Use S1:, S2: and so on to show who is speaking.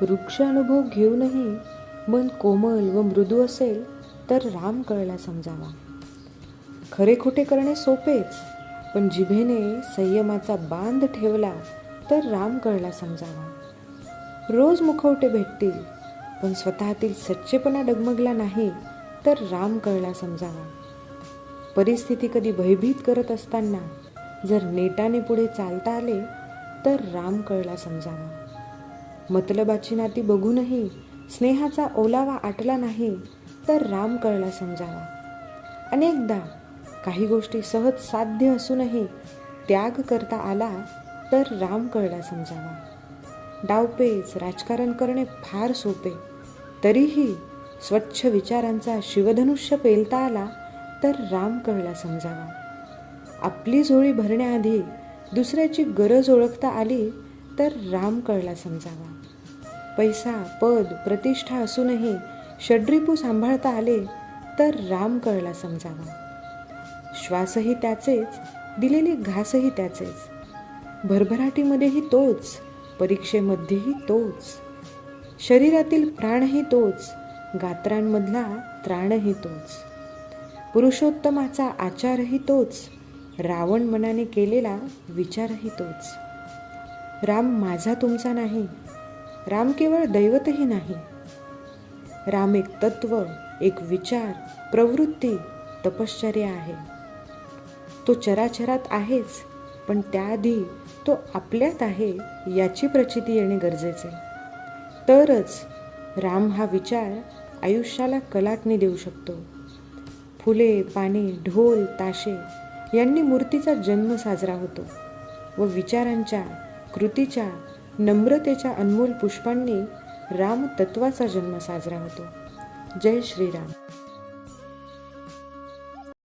S1: वृक्ष अनुभव घेऊनही मन कोमल व मृदू असेल तर राम कळला समजावा. खरे खोटे करणे सोपेच, पण जिभेने संयमाचा बांध ठेवला तर राम कळला समजावा. रोज मुखवटे भेटतील, पण स्वतःतील सच्चेपणा डगमगला नाही तर राम कळला समजावा. परिस्थिती कधी भयभीत करत असताना जर नेटाने पुढे चालता आले तर राम कळला समजावा. मतलबाची नाती बघूनही स्नेहाचा ओलावा आटला नाही तर राम कळला समजावा. अनेकदा काही गोष्टी सहज साध्य असूनही त्याग करता आला तर राम कळला समजावा. डावपेच राजकारण करणे फार सोपे, तरीही स्वच्छ विचारांचा शिवधनुष्य पेलता आला तर राम कळला समजावा. आपली झोळी भरण्याआधी दुसऱ्याची गरज ओळखता आली तर राम कळला समजावा. पैसा, पद, प्रतिष्ठा असूनही षड्रिपू सांभाळता आले तर राम कळला समजावा. श्वासही त्याचेच, दिलेली घासही त्याचेच, भरभराटीमध्येही तोच, परीक्षेमध्येही तोच, शरीरातील प्राणही तोच, गात्रांमधला त्राणही तोच, पुरुषोत्तमाचा आचारही तोच, रावण मनाने केलेला विचारही तोच. राम माझा तुमचा नाही, राम केवळ दैवतही नाही. राम एक तत्व, एक विचार, प्रवृत्ती, तपश्चर्या आहे. तो चराचरात आहेच, पण त्याआधी तो आपल्यात आहे याची प्रचिती येणे गरजेचे. तरच राम हा विचार आयुष्याला कलाटणी देऊ शकतो. फुले, पाने, ढोल, ताशे यांनी मूर्तीचा जन्म साजरा होतो व विचारांच्या, कृतीच्या, नम्रतेच्या अनमोल पुष्पांनी राम तत्वाचा जन्म साजरा होतो. जय श्रीराम.